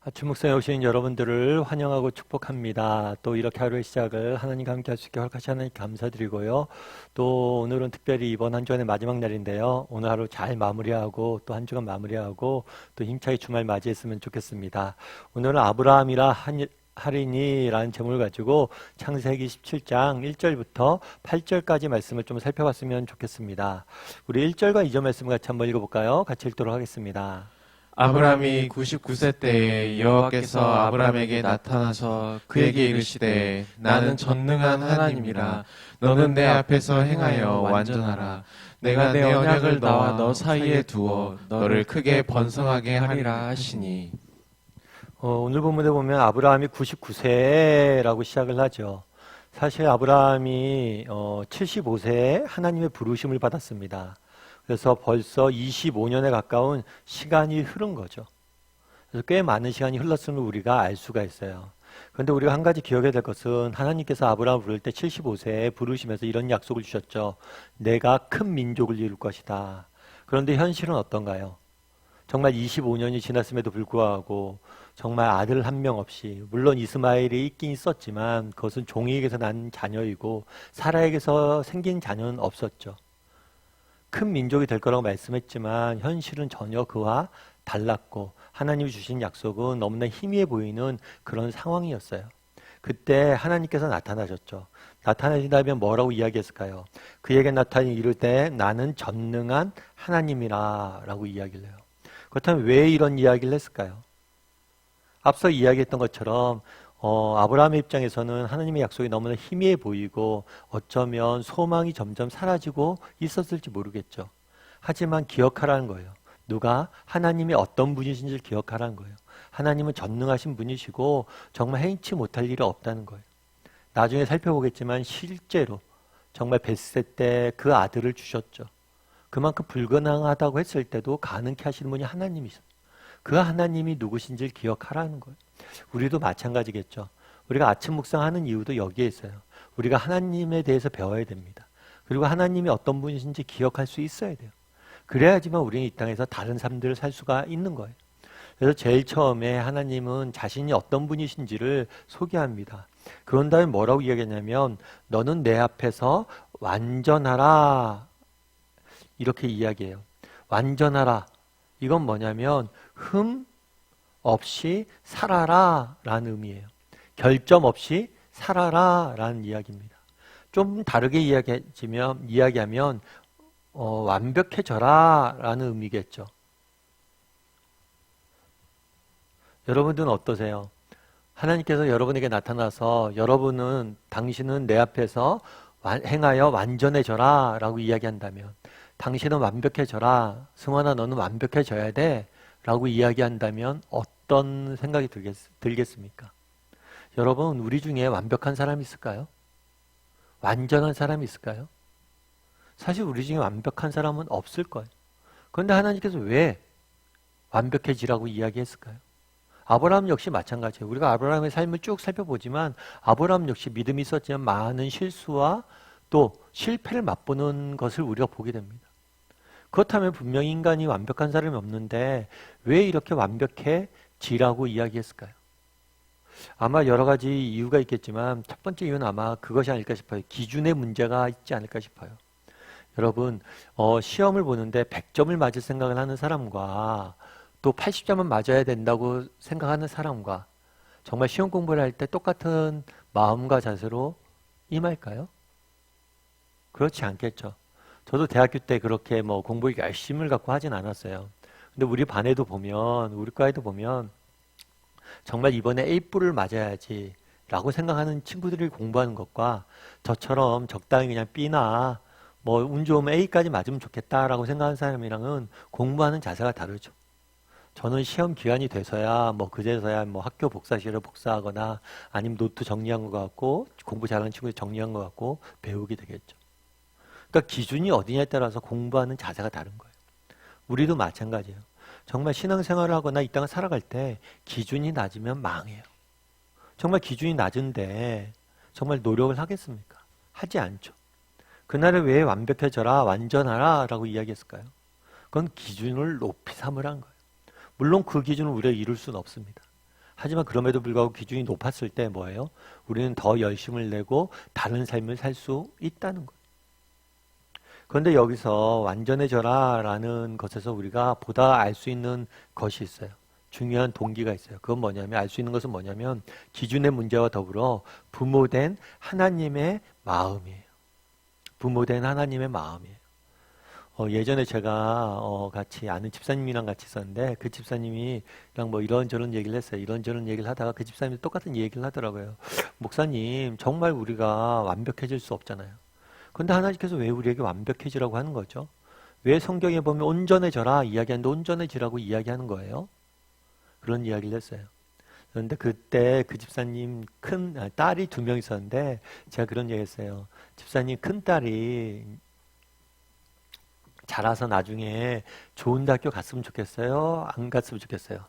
아침 묵상에 오신 여러분들을 환영하고 축복합니다. 또 이렇게 하루의 시작을 하나님과 함께 할 수 있게 허락하신 하나님 감사드리고요. 또 오늘은 특별히 이번 한 주간의 마지막 날인데요. 오늘 하루 잘 마무리하고 또 한 주간 마무리하고 또 힘차게 주말 맞이했으면 좋겠습니다. 오늘은 아브라함이라 하리니라는 제목을 가지고 창세기 17장 1절부터 8절까지 말씀을 좀 살펴봤으면 좋겠습니다. 우리 1절과 2절 말씀을 같이 한번 읽어볼까요? 같이 읽도록 하겠습니다. 아브람이 99세 때에 여호와께서 아브람에게 나타나서 그에게 이르시되 나는 전능한 하나님이라 너는 내 앞에서 행하여 완전하라. 내가 내 언약을 너와 너 사이에 두어 너를 크게 번성하게 하리라 하시니. 오늘 본문에 보면 아브라함이 99세라고 시작을 하죠. 사실 아브라함이 75세에 하나님의 부르심을 받았습니다. 그래서 벌써 25년에 가까운 시간이 흐른 거죠. 그래서 꽤 많은 시간이 흘렀음을 우리가 알 수가 있어요. 그런데 우리가 한 가지 기억해야 될 것은 하나님께서 아브라함을 부를 때 75세에 부르시면서 이런 약속을 주셨죠. 내가 큰 민족을 이룰 것이다. 그런데 현실은 어떤가요? 정말 25년이 지났음에도 불구하고 정말 아들 한 명 없이, 물론 이스마엘이 있긴 있었지만 그것은 종에게서 난 자녀이고 사라에게서 생긴 자녀는 없었죠. 큰 민족이 될 거라고 말씀했지만 현실은 전혀 그와 달랐고 하나님이 주신 약속은 너무나 희미해 보이는 그런 상황이었어요. 그때 하나님께서 나타나셨죠. 나타나신다면 뭐라고 이야기했을까요? 그에게 나타나니 이를 때 나는 전능한 하나님이라 라고 이야기를 해요. 그렇다면 왜 이런 이야기를 했을까요? 앞서 이야기했던 것처럼 아브라함의 입장에서는 하나님의 약속이 너무나 희미해 보이고 어쩌면 소망이 점점 사라지고 있었을지 모르겠죠. 하지만 기억하라는 거예요. 누가? 하나님이 어떤 분이신지를 기억하라는 거예요. 하나님은 전능하신 분이시고 정말 행치 못할 일이 없다는 거예요. 나중에 살펴보겠지만 실제로 정말 벳세 때 그 아들을 주셨죠. 그만큼 불가능하다고 했을 때도 가능케 하시는 분이 하나님이셨어요. 그 하나님이 누구신지를 기억하라는 거예요. 우리도 마찬가지겠죠. 우리가 아침 묵상하는 이유도 여기에 있어요. 우리가 하나님에 대해서 배워야 됩니다. 그리고 하나님이 어떤 분이신지 기억할 수 있어야 돼요. 그래야지만 우리는 이 땅에서 다른 삶들을 살 수가 있는 거예요. 그래서 제일 처음에 하나님은 자신이 어떤 분이신지를 소개합니다. 그런 다음에 뭐라고 이야기하냐면 너는 내 앞에서 완전하라 이렇게 이야기해요. 완전하라. 이건 뭐냐면 흠 없이 살아라 라는 의미예요. 결점 없이 살아라 라는 이야기입니다. 좀 다르게 이야기하면 완벽해져라 라는 의미겠죠. 여러분들은 어떠세요? 하나님께서 여러분에게 나타나서 당신은 내 앞에서 행하여 완전해져라 라고 이야기한다면, 당신은 완벽해져라, 승환아 너는 완벽해져야 돼 라고 이야기한다면 어떤 생각이 들겠습니까? 여러분, 우리 중에 완벽한 사람이 있을까요? 완전한 사람이 있을까요? 사실 우리 중에 완벽한 사람은 없을 거예요. 그런데 하나님께서 왜 완벽해지라고 이야기했을까요? 아브라함 역시 마찬가지예요. 우리가 아브라함의 삶을 쭉 살펴보지만 아브라함 역시 믿음이 있었지만 많은 실수와 또 실패를 맛보는 것을 우리가 보게 됩니다. 그렇다면 분명히 인간이 완벽한 사람이 없는데 왜 이렇게 완벽해지라고 이야기했을까요? 아마 여러 가지 이유가 있겠지만 첫 번째 이유는 아마 그것이 아닐까 싶어요. 기준의 문제가 있지 않을까 싶어요. 여러분, 시험을 보는데 100점을 맞을 생각을 하는 사람과 또 80점은 맞아야 된다고 생각하는 사람과 정말 시험 공부를 할 때 똑같은 마음과 자세로 임할까요? 그렇지 않겠죠. 저도 대학교 때 그렇게 공부 열심을 갖고 하진 않았어요. 근데 우리 반에도 보면, 우리 과에도 보면 정말 이번에 A뿔을 맞아야지 라고 생각하는 친구들이 공부하는 것과 저처럼 적당히 그냥 B나 운 좋으면 A까지 맞으면 좋겠다라고 생각하는 사람이랑은 공부하는 자세가 다르죠. 저는 시험 기간이 돼서야 그제서야 학교 복사실을 복사하거나 아니면 노트 정리한 것 같고 공부 잘하는 친구들 정리한 것 같고 배우게 되겠죠. 그러니까 기준이 어디냐에 따라서 공부하는 자세가 다른 거예요. 우리도 마찬가지예요. 정말 신앙생활을 하거나 이 땅을 살아갈 때 기준이 낮으면 망해요. 정말 기준이 낮은데 정말 노력을 하겠습니까? 하지 않죠. 그날을 왜 완벽해져라, 완전하라 라고 이야기했을까요? 그건 기준을 높이 삼으란 거예요. 물론 그 기준을 우리가 이룰 수는 없습니다. 하지만 그럼에도 불구하고 기준이 높았을 때 뭐예요? 우리는 더 열심을 내고 다른 삶을 살 수 있다는 거예요. 그런데 여기서 완전해져라라는 것에서 우리가 보다 알 수 있는 것이 있어요. 중요한 동기가 있어요. 그건 뭐냐면 알 수 있는 것은 뭐냐면 기준의 문제와 더불어 부모된 하나님의 마음이에요. 부모된 하나님의 마음이에요. 예전에 제가 같이 아는 집사님이랑 같이 있었는데 그 집사님이랑 뭐 이런저런 얘기를 했어요. 이런저런 얘기를 하다가 그 집사님이 똑같은 얘기를 하더라고요. 목사님, 정말 우리가 완벽해질 수 없잖아요. 근데 하나님께서 왜 우리에게 완벽해지라고 하는 거죠? 왜 성경에 보면 온전해져라 이야기하는데 온전해지라고 이야기하는 거예요? 그런 이야기를 했어요. 그런데 그때 그 집사님 딸이 2명 있었는데 제가 그런 얘기 했어요. 집사님 큰 딸이 자라서 나중에 좋은 대학교 갔으면 좋겠어요? 안 갔으면 좋겠어요?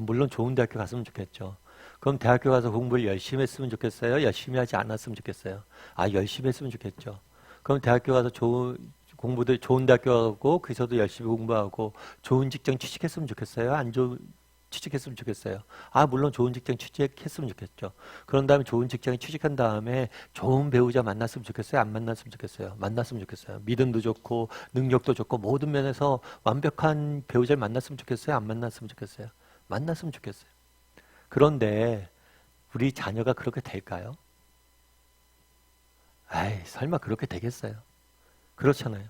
물론 좋은 대학교 갔으면 좋겠죠. 그럼 대학교 가서 공부를 열심히 했으면 좋겠어요? 열심히 하지 않았으면 좋겠어요? 열심히 했으면 좋겠죠. 그럼 대학교 가서 좋은 대학교 가고 거기서도 열심히 공부하고 좋은 직장 취직했으면 좋겠어요? 안 좋은 취직했으면 좋겠어요? 물론 좋은 직장 취직했으면 좋겠죠. 그런 다음에 좋은 직장에 취직한 다음에 좋은 배우자 만났으면 좋겠어요? 안 만났으면 좋겠어요? 만났으면 좋겠어요. 믿음도 좋고 능력도 좋고 모든 면에서 완벽한 배우자를 만났으면 좋겠어요? 안 만났으면 좋겠어요? 만났으면 좋겠어요. 그런데 우리 자녀가 그렇게 될까요? 설마 그렇게 되겠어요? 그렇잖아요.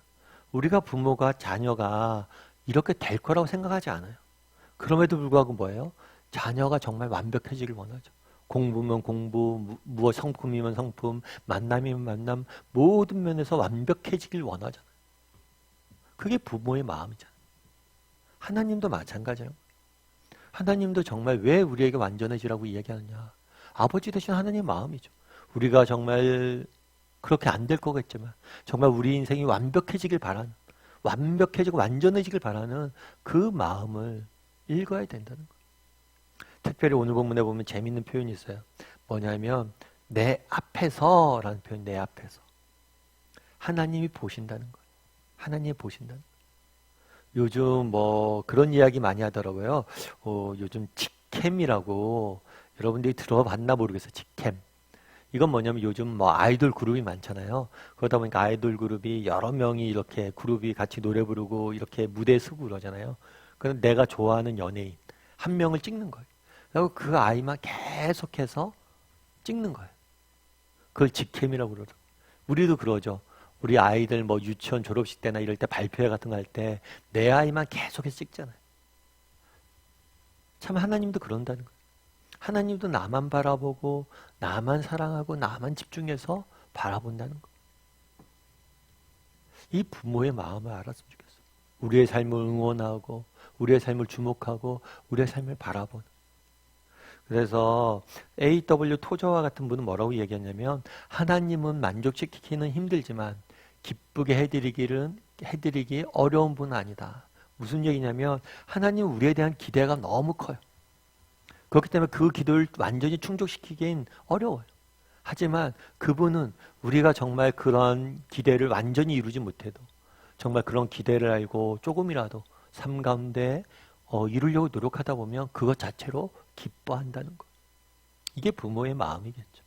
우리가 부모가 자녀가 이렇게 될 거라고 생각하지 않아요. 그럼에도 불구하고 뭐예요? 자녀가 정말 완벽해지길 원하죠. 공부면 공부, 무엇 성품이면 성품, 만남이면 만남, 모든 면에서 완벽해지길 원하잖아요. 그게 부모의 마음이잖아요. 하나님도 마찬가지예요. 하나님도 정말 왜 우리에게 완전해지라고 이야기하느냐. 아버지 되신 하나님의 마음이죠. 우리가 정말 그렇게 안 될 거겠지만 정말 우리 인생이 완벽해지길 바라는, 완벽해지고 완전해지길 바라는 그 마음을 읽어야 된다는 거예요. 특별히 오늘 본문에 보면 재밌는 표현이 있어요. 뭐냐면 내 앞에서라는 표현, 내 앞에서. 하나님이 보신다는 거예요. 하나님이 보신다는 거예요. 요즘 뭐 그런 이야기 많이 하더라고요. 요즘 직캠이라고 여러분들이 들어봤나 모르겠어요. 직캠. 이건 뭐냐면 요즘 뭐 아이돌 그룹이 많잖아요. 그러다 보니까 아이돌 그룹이 여러 명이 이렇게 그룹이 같이 노래 부르고 이렇게 무대에 서고 그러잖아요. 그럼 내가 좋아하는 연예인 한 명을 찍는 거예요. 그리고 그 아이만 계속해서 찍는 거예요. 그걸 직캠이라고 그러더라고요. 우리도 그러죠. 우리 아이들 뭐 유치원 졸업식 때나 이럴 때 발표회 같은 거 할 때 내 아이만 계속해서 찍잖아요. 참 하나님도 그런다는 거예요. 하나님도 나만 바라보고 나만 사랑하고 나만 집중해서 바라본다는 거예요. 이 부모의 마음을 알았으면 좋겠어요. 우리의 삶을 응원하고 우리의 삶을 주목하고 우리의 삶을 바라보는. 그래서 A.W. 토저와 같은 분은 뭐라고 얘기했냐면 하나님은 만족시키기는 힘들지만 기쁘게 해드리기 어려운 분은 아니다. 무슨 얘기냐면 하나님은 우리에 대한 기대가 너무 커요. 그렇기 때문에 그 기도를 완전히 충족시키긴 어려워요. 하지만 그분은 우리가 정말 그런 기대를 완전히 이루지 못해도 정말 그런 기대를 알고 조금이라도 삶 가운데 이루려고 노력하다 보면 그것 자체로 기뻐한다는 것. 이게 부모의 마음이겠죠.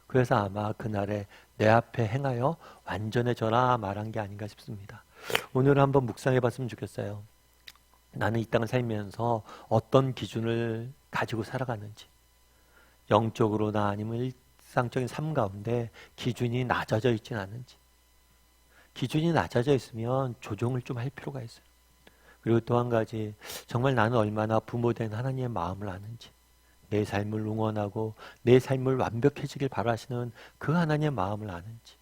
그래서 아마 그날에 내 앞에 행하여 완전해져라 말한 게 아닌가 싶습니다. 오늘 한번 묵상해 봤으면 좋겠어요. 나는 이 땅을 살면서 어떤 기준을 가지고 살아가는지, 영적으로나 아니면 일상적인 삶 가운데 기준이 낮아져 있지는 않은지. 기준이 낮아져 있으면 조정을 좀 할 필요가 있어요. 그리고 또 한 가지, 정말 나는 얼마나 부모된 하나님의 마음을 아는지, 내 삶을 응원하고 내 삶을 완벽해지길 바라시는 그 하나님의 마음을 아는지,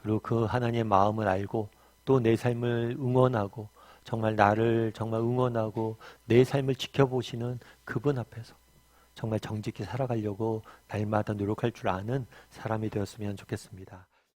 그리고 그 하나님의 마음을 알고 또 내 삶을 응원하고 정말 나를 정말 응원하고 내 삶을 지켜보시는 그분 앞에서 정말 정직히 살아가려고 날마다 노력할 줄 아는 사람이 되었으면 좋겠습니다.